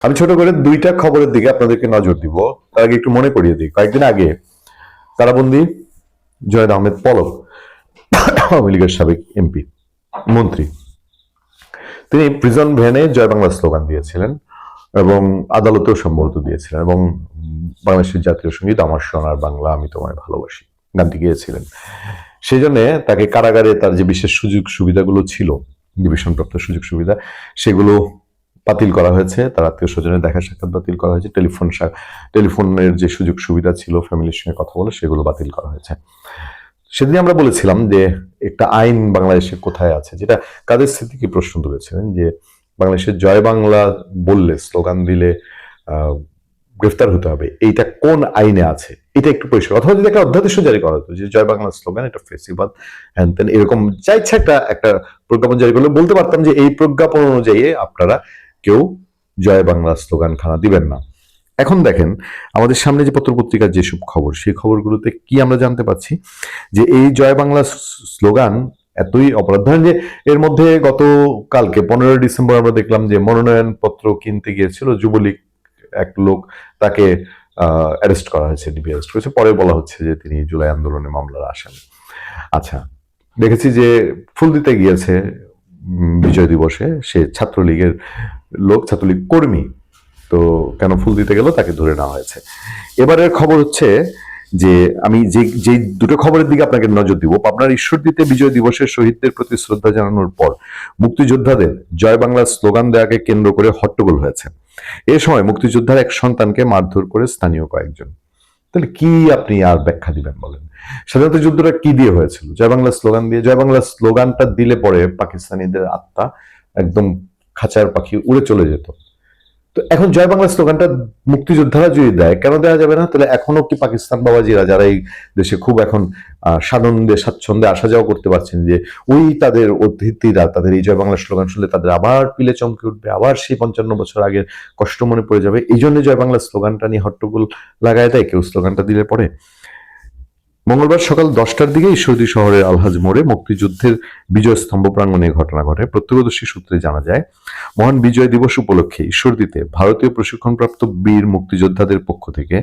আমি ছোট করে দুইটা খবরের দিকে আপনাদেরকে নজর দিব। তার আগে একটু মনে করিয়ে দিই, কয়েকদিন আগে কারাবন্দী জয়েদ আহমেদ পলক, আওয়ামী লীগের সাবেক এমপি মন্ত্রী, তিনি প্রিজন ভ্যানে জয় বাংলা স্লোগান দিয়েছিলেন এবং আদালতেও সম্ভবত দিয়েছিলেন এবং বাংলাদেশের জাতীয় সঙ্গীত আমার সোনার বাংলা আমি তোমায় ভালোবাসি গানটি গিয়েছিলেন। সেই জন্য তাকে কারাগারে তার যে বিশেষ সুযোগ সুবিধাগুলো ছিল, ডিভিশনপ্রাপ্ত সুযোগ সুবিধা, সেগুলো বাতিল করা হয়েছে। তার আত্মীয় স্বজনের দেখা সাক্ষাৎ বাতিল করা হয়েছে। টেলিফোনের যে সুযোগ সুবিধা ছিল ফ্যামিলির সঙ্গে কথা বলে, সেগুলো বাতিল করা হয়েছে। সেদিন আমরা বলেছিলাম যে একটা আইন বাংলাদেশে কোথায় আছে, যেটা কাদের স্মৃতিকে প্রশ্ন তুলেছিলেন যে বাংলাদেশের জয় বাংলা বললে, স্লোগান দিলে গ্রেফতার হতে হবে, এইটা কোন আইনে আছে, এটা একটু পরিষ্কার। অথবা যদি একটা অধ্যাদেশ জারি করা হতো যে জয় বাংলা স্লোগান এটা ফেসিবাদ হ্যান তেন, এরকম যা ইচ্ছা একটা প্রজ্ঞাপন জারি করলে বলতে পারতাম যে এই প্রজ্ঞাপন অনুযায়ী আপনারা কেউ জয় বাংলা স্লোগান খানা দিবেন না। এখন দেখেন আমাদের সামনে যে পত্রপত্রিকার যেসব খবর, সেই খবরগুলোতে কি আমরা জানতে পারছি যে এই জয় বাংলা স্লোগান এতই অপরাধ। ধরেন যে এর মধ্যে গতকালকে 15 ডিসেম্বর আমরা দেখলাম যে মনোনয়ন পত্র কিনতে গিয়েছিল যুবলীগ এক লোক, তাকে অ্যারেস্ট করা হয়েছে, ডিবি অ্যারেস্ট করেছে। পরে বলা হচ্ছে যে তিনি জুলাই আন্দোলনে মামলার আসামি। আচ্ছা, দেখেছি যে ফুল দিতে গিয়েছে বিজয় দিবসে, সে ছাত্রলীগের লোক, ছাত্রলীগ কর্মী। তো কেন ফুল দিতে গেল, তাকে ধরে নেওয়া হয়েছে। এবারের খবর হচ্ছে যে আমি যে দুটো খবরের দিকে আপনাকে নজর দিব। পাবনার ঈশ্বরদীতে বিজয় দিবসের শহীদদের প্রতি শ্রদ্ধা জানানোর পর মুক্তিযোদ্ধাদের জয় বাংলা স্লোগান দেওয়াকে কেন্দ্র করে হট্টগোল হয়েছে। এ সময় মুক্তিযোদ্ধার এক সন্তানকে মারধর করে স্থানীয় কয়েকজন। তাহলে কি আপনি আর ব্যাখ্যা দিবেন বলেন? স্বাধীনতা যুদ্ধটা কি দিয়ে হয়েছিল? জয় বাংলা স্লোগান দিয়ে। জয় বাংলা স্লোগানটা দিলে পরে পাকিস্তানিদের আত্মা একদম খাঁচার পাখি উড়ে চলে যেত। তো এখন জয় বাংলা স্লোগানটা মুক্তিযোদ্ধারা যদি দেয়, কেন দেওয়া যাবে না? তাহলে এখনো কি পাকিস্তান বাবাজিরা যারা এই দেশে খুব এখন সানন্দে স্বাচ্ছন্দ্যে আসা যাওয়া করতে পারছেন, যে ওই তাদের অতিথিরা তাদের এই জয় বাংলা স্লোগান শুনলে তাদের আবার পিলে চমকে উঠবে, আবার সেই 55 বছর আগের কষ্ট মনে পড়ে যাবে, এই জন্য জয় বাংলা স্লোগানটা নিয়ে হট্টগোল লাগায় দেয় কেউ স্লোগানটা দিলে পরে? মঙ্গলবার সকাল 10টার দিকে ঈশ্বরদী শহরের আলহাজ মোড়ে মুক্তিযুদ্ধের বিজয় স্তম্ভ প্রাঙ্গণে ঘটনা ঘটে। প্রত্যক্ষদর্শী সূত্রে জানা যায়, মহান বিজয় দিবস উপলক্ষে ঈশ্বরদীতে ভারতীয় প্রশিক্ষণপ্রাপ্ত বীর মুক্তিযোদ্ধাদের পক্ষ থেকে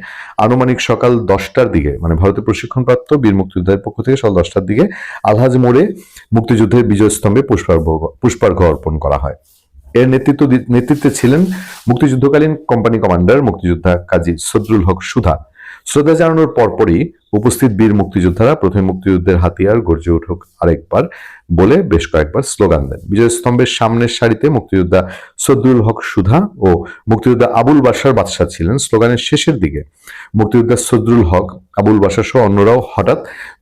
আনুমানিক সকাল 10টার দিকে, মানে ভারতীয় প্রশিক্ষণপ্রাপ্ত বীর মুক্তিযোদ্ধাদের পক্ষ থেকে সকাল 10টার দিকে আলহাজ মোড়ে মুক্তিযুদ্ধের বিজয় স্তম্ভে পুষ্পার্ঘ অর্পণ করা হয়। এর নেতৃত্বে ছিলেন মুক্তিযুদ্ধকালীন কোম্পানি কমান্ডার মুক্তিযোদ্ধা কাজী সদরুল হক সুধা। শ্রদ্ধা জানানোর পরপরই উপস্থিত বীর মুক্তিযোদ্ধারা প্রথমে মুক্তিযুদ্ধের হাতিয়ার গর্জে উঠুক আরেকবার বলে বেশ কয়েকবার স্লোগান দেন। বিজয় স্তম্ভের সামনের সারিতে মুক্তিযোদ্ধা সদরুল হক সুধা ও মুক্তিযোদ্ধা আবুল বাশার বাদশাহ ছিলেন। স্লোগানের শেষের দিকে মুক্তিযোদ্ধা সদরুল হক, আবুল বাশার সহ অন্যরাও হঠাৎ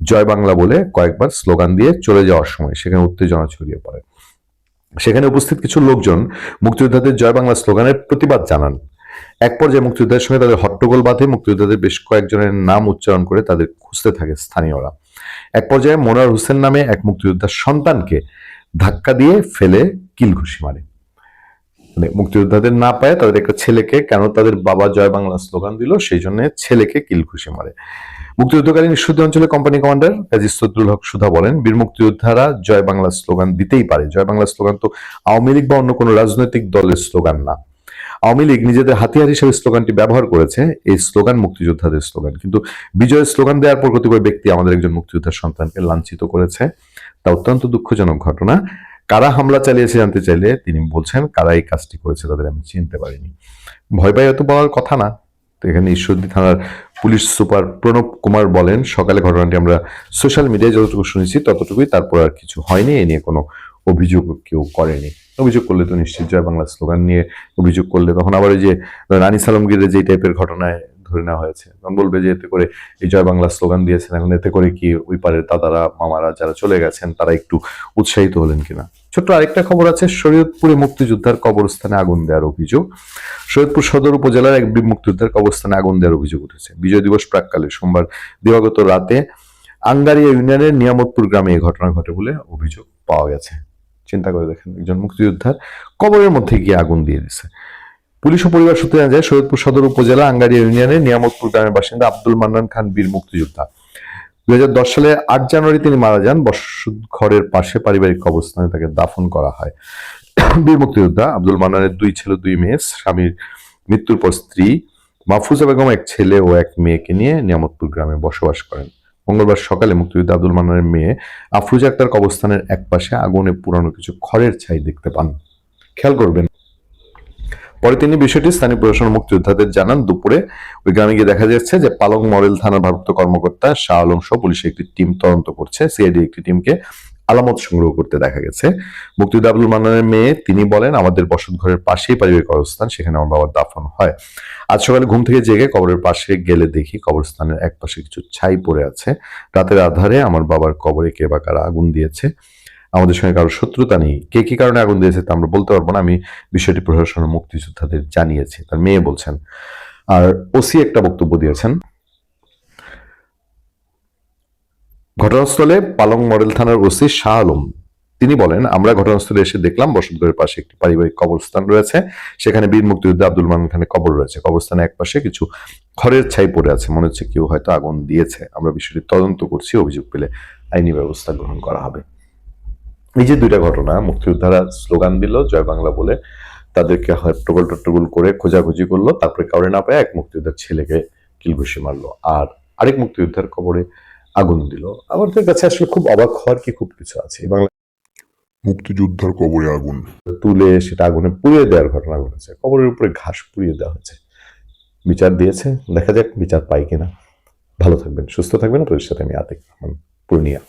জয় বাংলা বলে কয়েকবার স্লোগান দিয়ে চলে যাওয়ার সময় সেখানে উত্তেজনা ছড়িয়ে পড়ে। সেখানে উপস্থিত কিছু লোকজন মুক্তিযোদ্ধাদের জয় বাংলা স্লোগানের প্রতিবাদ জানান। এক পর্যায়ে মুক্তিযোদ্ধাদের সঙ্গে তাদের হট্টগোল বাঁধে। মুক্তিযোদ্ধাদের বেশ কয়েকজনের নাম উচ্চারণ করে তাদের খুঁজতে থাকে স্থানীয়রা। এক পর্যায়ে মোনার হোসেন নামে এক মুক্তিযোদ্ধার সন্তানকে ধাক্কা দিয়ে ফেলে কিলঘুষি মারে। মানে মুক্তিযোদ্ধাদের না পায় তাদের একটা ছেলেকে, কেন তাদের বাবা জয় বাংলা স্লোগান দিল সেই জন্য ছেলেকে কিলঘুষি মারে। মুক্তিযুদ্ধকালীন ঈশ্বরদী অঞ্চলে কোম্পানি কমান্ডার কাজী সদরুল হক সুধা বলেন, বীর মুক্তিযোদ্ধারা জয় বাংলা স্লোগান দিতেই পারে। জয় বাংলা স্লোগান তো আওয়ামী লীগ বা অন্য কোনো রাজনৈতিক দলের স্লোগান না। আওয়ামী লীগ নিজেদের হাতিয়ার হিসেবে স্লোগানটি ব্যবহার করেছে। এই স্লোগান মুক্তিযোদ্ধাদের স্লোগান। কিন্তু বিজয়ের স্লোগান দেওয়ার পর কতিপয় ব্যক্তি আমাদের একজন মুক্তিযোদ্ধার সন্তানকে লাঞ্ছিত করেছে। তা অত্যন্ত দুঃখজনক ঘটনা। কারা হামলা চালিয়েছে জানতে চাইলে তিনি বলছেন, কারা এই কাজটি করেছে তাদের আমি চিনতে পারিনি। ভয় পাই এত বলার কথা না। তো এখানে ঈশ্বরদী থানার পুলিশ সুপার প্রণব কুমার বলেন, সকালে ঘটনাটি আমরা সোশ্যাল মিডিয়ায় যতটুকু শুনেছি ততটুকুই, তারপর আর কিছু হয়নি। এ নিয়ে কোনো অভিযোগ কেউ করেনি। অভিযোগ করলে তো নিশ্চিত জয় বাংলা স্লোগান নিয়ে অভিযোগ করলে তখন আবার ওই যে রানী সালমগীরের যে টাইপের ঘটনায় ধরে নেওয়া হয়েছে, তখন বলবে যে এতে করে এই জয় বাংলা স্লোগান দিয়েছেন, এখন এতে করে কি ওই পারের দাদারা মামারা যারা চলে গেছেন তারা একটু উৎসাহিত হলেন কিনা। ছোট্ট আরেকটা খবর আছে, শরীয়তপুরে মুক্তিযোদ্ধার কবরস্থানে আগুন দেওয়ার অভিযোগ। শরীয়তপুর সদর উপজেলার এক মুক্তিযোদ্ধার কবরস্থানে আগুন দেওয়ার অভিযোগ উঠেছে। বিজয় দিবস প্রাককালে সোমবার দিবাগত রাতে আঙ্গারিয়া ইউনিয়নের নিয়ামতপুর গ্রামে এই ঘটনা ঘটে বলে অভিযোগ পাওয়া গেছে। চিন্তা করে দেখেন, একজন মুক্তিযোদ্ধার কবরের মধ্যে গিয়ে আগুন দিয়ে দিছে। পুলিশ ও পরিবার সূত্রে জানা যায়, শরীয়তপুর সদর উপজেলা আঙ্গারিয়া ইউনিয়নের নিয়ামতপুর গ্রামের বাসিন্দা আব্দুল মান্নান খান বীর মুক্তিযোদ্ধা। 2010 সালে 8 জানুয়ারি তিনি মারা যান। বসত ঘরের পাশে পারিবারিক কবরস্থানে তাকে দাফন করা হয়। বীর মুক্তিযোদ্ধা আব্দুল মান্নানের 2 ছেলে 2 মেয়ে। স্বামীর মৃত্যুর পর স্ত্রী মাহফুজা বেগম এক ছেলে ও এক মেয়েকে নিয়ে নিয়ামতপুর গ্রামে বসবাস করেন। মঙ্গলবার সকালে মুক্তিযোদ্ধা আব্দুল মান্নানের মেয়ে আফরুজা আক্তার কবরস্থানের একপাশে আগুনে পুরানো কিছু খড়ের ছাই দেখতে পান। খেয়াল করবেন, পরে তিনি বিষয়টি স্থানীয় প্রশাসন মুক্তিযোদ্ধাদের জানান। দুপুরে ওই গ্রামে গিয়ে দেখা যাচ্ছে যে পালং মডেল থানার ভারপ্রাপ্ত কর্মকর্তা শাহ আলম সহ পুলিশের একটি টিম তদন্ত করছে। সিআইডি একটি টিমকে আলামত সংগ্রহ করতে দেখা গেছে। মুক্তিযোদ্ধা আব্দুল মান্নানের মেয়ে তিনি বলেন, আমাদের বসত ঘরের পাশেই পারিবারিক কবরস্থান, সেখানে আমার বাবার দাফন হয়। আজ সকালে ঘুম থেকে জেগে কবরের পাশে গেলে দেখি কবরস্থানের এক পাশে কিছু ছাই পড়ে আছে। রাতের আধারে আমার বাবার কবরে কে বা কারা আগুন দিয়েছে। আমাদের সঙ্গে কারো শত্রুতা নেই। কে কি কারণে আগুন দিয়েছে তা আমরা বলতে পারবো না। আমি বিষয়টি প্রশাসনের মুক্তিযোদ্ধাদের জানিয়েছি, তার মেয়ে বলছেন। আর ওসি একটা বক্তব্য দিয়েছেন। ঘটনাস্থলে পালং মডেল থানার ওসি শাহ আলম তিনি বলেন, আমরা ঘটনাস্থলে এসে দেখলাম বসতঘরের পাশে একটি পারিবারিক কবরস্থান রয়েছে। সেখানে বীর মুক্তিযোদ্ধা আব্দুল মান্নান খানের কবর রয়েছে। কবরস্থানের এক পাশে কিছু খড়ের ছাই পড়ে আছে। মনে হচ্ছে কেউ হয়তো আগুন দিয়েছে। আমরা বিষয়টি তদন্ত করছি, অভিযোগ পেলে আইনি ব্যবস্থা গ্রহণ করা হবে। এই যে দুইটা ঘটনা, মুক্তিযোদ্ধারা স্লোগান দিল জয় বাংলা বলে, তাদেরকে হট্টগোল টট্টগোল করে খোঁজাখুঁজি করলো, তারপরে কাউরে না পায় এক মুক্তিযোদ্ধার ছেলেকে কিলঘুষি মারলো, আর আরেক মুক্তিযোদ্ধার কবরে আগুন দিল। আমাদের কাছে আসলে খুব অবাক হওয়ার কি খুব কিছু আছে। বাংলা মুক্তিযোদ্ধার কবরে আগুন তুলে সেটা আগুনে পুড়িয়ে দেওয়ার ঘটনা ঘটেছে, কবরের উপরে ঘাস পুড়িয়ে দেওয়া হয়েছে। বিচার দিয়েছে, দেখা যাক বিচার পাই কিনা। ভালো থাকবেন, সুস্থ থাকবেন। আপনাদের সাথে আমি আতিক রহমান, পূর্ণিয়া।